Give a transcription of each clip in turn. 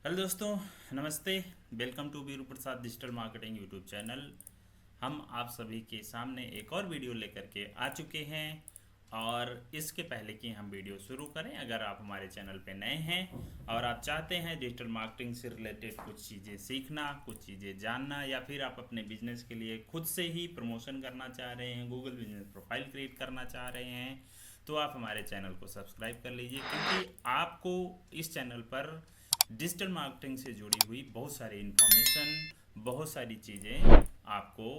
Hello दोस्तों, नमस्ते। Welcome to Veeru Prasad digital marketing YouTube channel. हम आप सभी के सामने एक और वीडियो लेकर के आ चुके हैं। और इसके पहले कि हम वीडियो शुरू करें, अगर आप हमारे चैनल पे नए हैं और आप चाहते हैं डिजिटल मार्केटिंग से रिलेटेड कुछ चीज़ें सीखना, कुछ चीज़ें जानना, या फिर आप अपने बिजनेस के लिए खुद से ही प्रमोशन करना चाह रहे हैं, गूगल बिजनेस प्रोफाइल क्रिएट करना चाह रहे हैं, तो आप हमारे चैनल को सब्सक्राइब कर लीजिए, क्योंकि आपको इस चैनल पर डिजिटल मार्केटिंग से जुड़ी हुई बहुत सारी इन्फॉर्मेशन, बहुत सारी चीज़ें आपको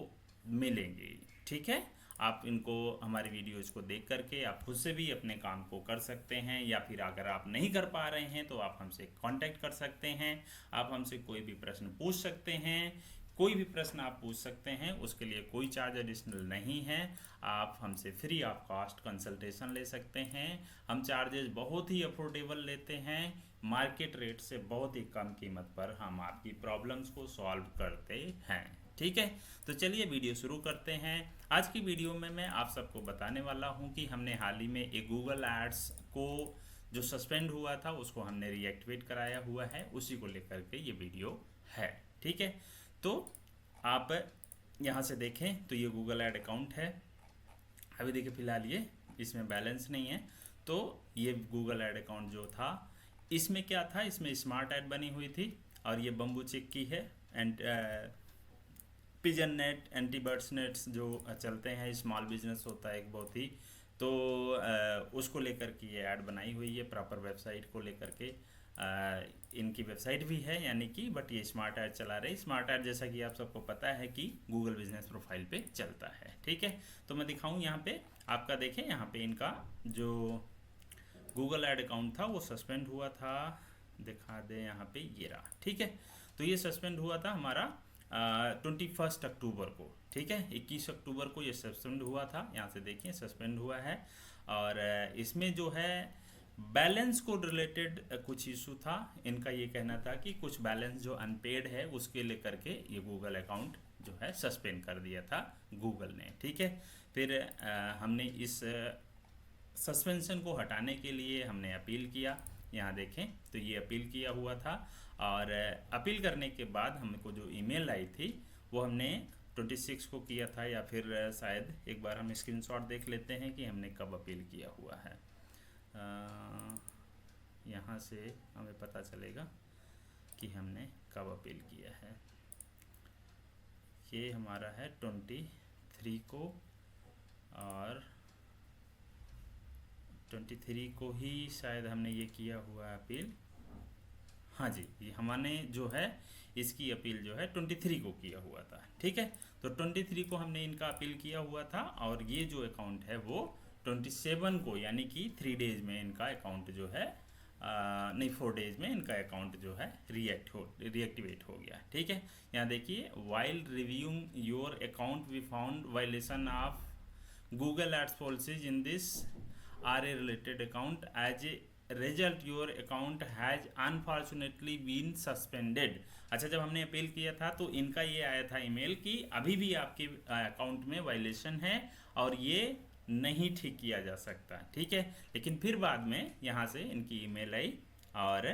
मिलेंगी। ठीक है, आप इनको हमारी वीडियोज़ को देख करके आप खुद से भी अपने काम को कर सकते हैं, या फिर अगर आप नहीं कर पा रहे हैं तो आप हमसे कांटेक्ट कर सकते हैं। आप हमसे कोई भी प्रश्न पूछ सकते हैं। कोई भी प्रश्न आप पूछ सकते हैं, उसके लिए कोई चार्ज एडिशनल नहीं है। आप हमसे फ्री ऑफ कास्ट कंसल्टेशन ले सकते हैं। हम चार्जेस बहुत ही अफोर्डेबल लेते हैं। मार्केट रेट से बहुत ही कम कीमत पर हम आपकी प्रॉब्लम्स को सॉल्व करते हैं। ठीक है, तो चलिए वीडियो शुरू करते हैं। आज की वीडियो में मैं आप सबको बताने वाला हूं कि हमने हाल ही में एक गूगल एड्स को जो सस्पेंड हुआ था उसको हमने रीएक्टिवेट कराया हुआ है, उसी को लेकर के ये वीडियो है। ठीक है, तो आप यहाँ से देखें तो ये गूगल ऐड अकाउंट है। अभी देखिए फ़िलहाल ये इसमें बैलेंस नहीं है। तो ये गूगल ऐड अकाउंट जो था, इसमें क्या था, इसमें स्मार्ट ऐड बनी हुई थी, और ये बम्बू चिक की है, and pigeon net, anti birds nets जो चलते हैं, स्मॉल बिजनेस होता है एक बहुत ही, तो उसको लेकर के ये ऐड बनाई हुई है, प्रॉपर वेबसाइट को लेकर के। इनकी वेबसाइट भी है यानी कि, बट ये स्मार्ट ऐड चला रही। स्मार्ट ऐड जैसा कि आप सबको पता है कि गूगल बिजनेस प्रोफाइल पे चलता है। ठीक है, तो मैं दिखाऊं यहाँ पे आपका, देखें यहाँ पे इनका जो गूगल ऐड अकाउंट था वो सस्पेंड हुआ था। दिखा दे यहाँ पे, ये रहा। ठीक है, तो ये सस्पेंड हुआ था हमारा 21 अक्टूबर को। ठीक है, 21 अक्टूबर को ये सस्पेंड हुआ था। यहाँ से देखिए सस्पेंड हुआ है। और इसमें जो है बैलेंस को रिलेटेड कुछ इशू था। इनका ये कहना था कि कुछ बैलेंस जो अनपेड है उसके लेकर के ये गूगल अकाउंट जो है सस्पेंड कर दिया था गूगल ने। ठीक है, फिर हमने इस सस्पेंशन को हटाने के लिए हमने अपील किया। यहाँ देखें तो ये अपील किया हुआ था, और अपील करने के बाद हमको जो ईमेल आई थी वो हमने 26 को किया था, या फिर शायद एक बार हम स्क्रीनशॉट देख लेते हैं कि हमने कब अपील किया हुआ है। यहाँ से हमें पता चलेगा कि हमने कब अपील किया है। ये हमारा है 23 को, और 23 को ही शायद हमने ये किया हुआ है अपील। हाँ जी, ये हमने जो है इसकी अपील जो है 23 को किया हुआ था। ठीक है, तो 23 को हमने इनका अपील किया हुआ था, और ये जो अकाउंट है वो 27 को, यानी कि 3 डेज में इनका अकाउंट जो है नहीं, 4 डेज में इनका अकाउंट जो है रीएक्टिवेट हो गया। ठीक है, यहाँ देखिए, while reviewing your account we found violation of Google Ads policies in this or a related account, as a result your account has unfortunately been suspended. अच्छा, जब हमने अपील किया था तो इनका ये आया था ईमेल कि अभी भी आपके अकाउंट में वायलेशन है और ये नहीं ठीक किया जा सकता। ठीक है, लेकिन फिर बाद में यहाँ से इनकी ईमेल आई और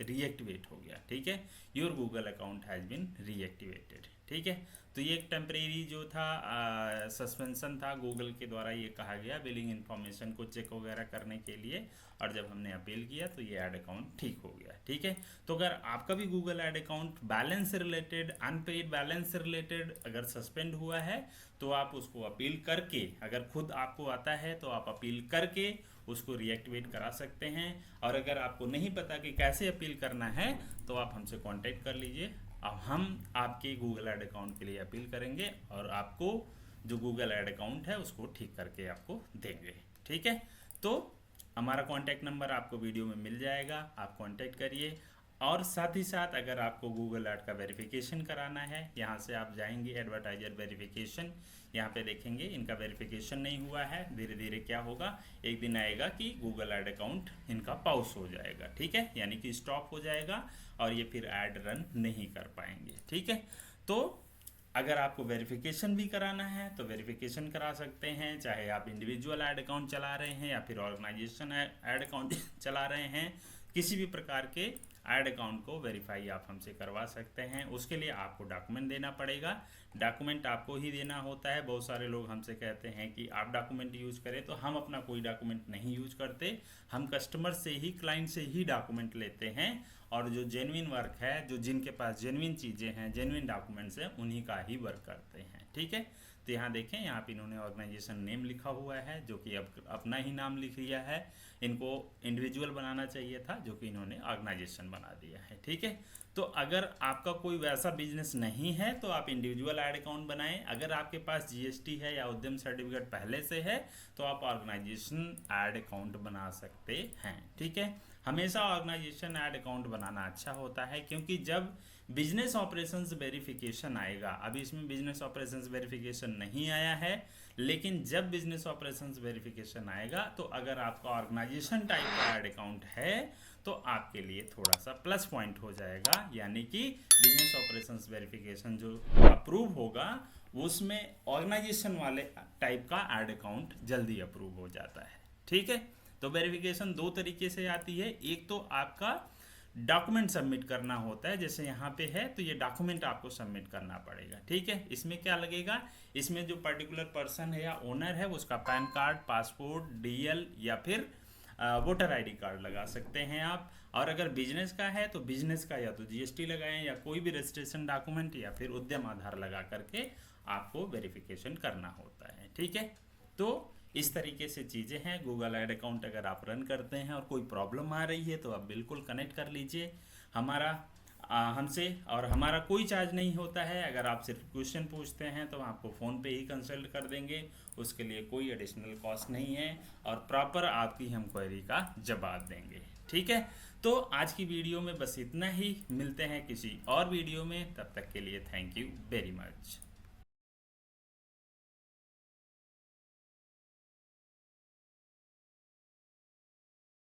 रीएक्टिवेट हो गया। ठीक है, your Google account has been reactivated. ठीक है, तो ये एक टेम्परेरी जो था सस्पेंशन था, गूगल के द्वारा ये कहा गया बिलिंग इन्फॉर्मेशन को चेक वगैरह करने के लिए, और जब हमने अपील किया तो ये ऐड अकाउंट ठीक हो गया। ठीक है, तो अगर आपका भी गूगल ऐड अकाउंट बैलेंस से रिलेटेड, अनपेड बैलेंस से रिलेटेड अगर सस्पेंड हुआ है, तो आप उसको अपील करके, अगर खुद आपको आता है तो आप अपील करके उसको रीएक्टिवेट करा सकते हैं। और अगर आपको नहीं पता कि कैसे अपील करना है तो आप हमसे कांटेक्ट कर लीजिए। अब हम आपके गूगल ऐड अकाउंट के लिए अपील करेंगे, और आपको जो गूगल ऐड अकाउंट है उसको ठीक करके आपको देंगे। ठीक है, तो हमारा कांटेक्ट नंबर आपको वीडियो में मिल जाएगा, आप कांटेक्ट करिए। और साथ ही साथ अगर आपको गूगल ऐड का वेरिफिकेशन कराना है, यहाँ से आप जाएंगे एडवर्टाइजर वेरिफिकेशन, यहाँ पे देखेंगे इनका वेरिफिकेशन नहीं हुआ है। धीरे धीरे क्या होगा, एक दिन आएगा कि गूगल ऐड अकाउंट इनका पॉज हो जाएगा। ठीक है, यानी कि स्टॉप हो जाएगा और ये फिर ऐड रन नहीं कर पाएंगे। ठीक है, तो अगर आपको वेरिफिकेशन भी कराना है तो वेरिफिकेशन करा सकते हैं, चाहे आप इंडिविजुअल ऐड अकाउंट चला रहे हैं या फिर ऑर्गेनाइजेशन ऐड अकाउंट चला रहे हैं। किसी भी प्रकार के ऐड अकाउंट को वेरीफाई आप हमसे करवा सकते हैं। उसके लिए आपको डॉक्यूमेंट देना पड़ेगा। डॉक्यूमेंट आपको ही देना होता है। बहुत सारे लोग हमसे कहते हैं कि आप डॉक्यूमेंट यूज़ करें, तो हम अपना कोई डॉक्यूमेंट नहीं यूज करते। हम कस्टमर से ही, क्लाइंट से ही डॉक्यूमेंट लेते हैं, और जो जेन्युइन वर्क है, जो जिनके पास जेन्युइन चीज़ें हैं, जेन्युइन डॉक्यूमेंट्स हैं, उन्हीं का ही वर्क करते हैं। ठीक है, तो यहाँ देखें, यहाँ पे इन्होंने ऑर्गेनाइजेशन नेम लिखा हुआ है, जो कि अब अपना ही नाम लिख लिया है। इनको इंडिविजुअल बनाना चाहिए था, जो कि इन्होंने ऑर्गेनाइजेशन बना दिया है। ठीक है, तो अगर आपका कोई वैसा बिजनेस नहीं है तो आप इंडिविजुअल ऐड अकाउंट बनाएं। अगर आपके पास जीएसटी है या उद्यम सर्टिफिकेट पहले से है तो आप ऑर्गेनाइजेशन ऐड अकाउंट बना सकते हैं। ठीक है, हमेशा ऑर्गेनाइजेशन ऐड अकाउंट बनाना अच्छा होता है, क्योंकि जब बिजनेस ऑपरेशंस वेरिफिकेशन आएगा, अभी इसमें बिजनेस ऑपरेशंस वेरिफिकेशन नहीं आया है, लेकिन जब बिजनेस ऑपरेशंस वेरिफिकेशन आएगा तो अगर आपका ऑर्गेनाइजेशन टाइप का ऐड अकाउंट है तो आपके लिए थोड़ा सा प्लस पॉइंट हो जाएगा। यानी कि बिजनेस ऑपरेशंस वेरिफिकेशन जो अप्रूव होगा उसमें ऑर्गेनाइजेशन वाले टाइप का ऐड अकाउंट जल्दी अप्रूव हो जाता है। ठीक है, तो वेरिफिकेशन दो तरीके से आती है। एक तो आपका डॉक्यूमेंट सबमिट करना होता है, जैसे यहाँ पे है तो ये डॉक्यूमेंट आपको सबमिट करना पड़ेगा। ठीक है, इसमें क्या लगेगा, इसमें जो पर्टिकुलर पर्सन है या ओनर है उसका पैन कार्ड, पासपोर्ट, डीएल या फिर वोटर आईडी कार्ड लगा सकते हैं आप। और अगर बिजनेस का है तो बिजनेस का या तो जीएसटी लगाएं या कोई भी रजिस्ट्रेशन डॉक्यूमेंट या फिर उद्यम आधार लगा करके आपको वेरिफिकेशन करना होता है। ठीक है, तो इस तरीके से चीज़ें हैं। गूगल ऐड अकाउंट अगर आप रन करते हैं और कोई प्रॉब्लम आ रही है तो आप बिल्कुल कनेक्ट कर लीजिए हमसे, और हमारा कोई चार्ज नहीं होता है। अगर आप सिर्फ क्वेश्चन पूछते हैं तो हम आपको फ़ोन पे ही कंसल्ट कर देंगे, उसके लिए कोई एडिशनल कॉस्ट नहीं है, और प्रॉपर आपकी हम क्वेरी का जवाब देंगे। ठीक है, तो आज की वीडियो में बस इतना ही। मिलते हैं किसी और वीडियो में, तब तक के लिए थैंक यू वेरी मच।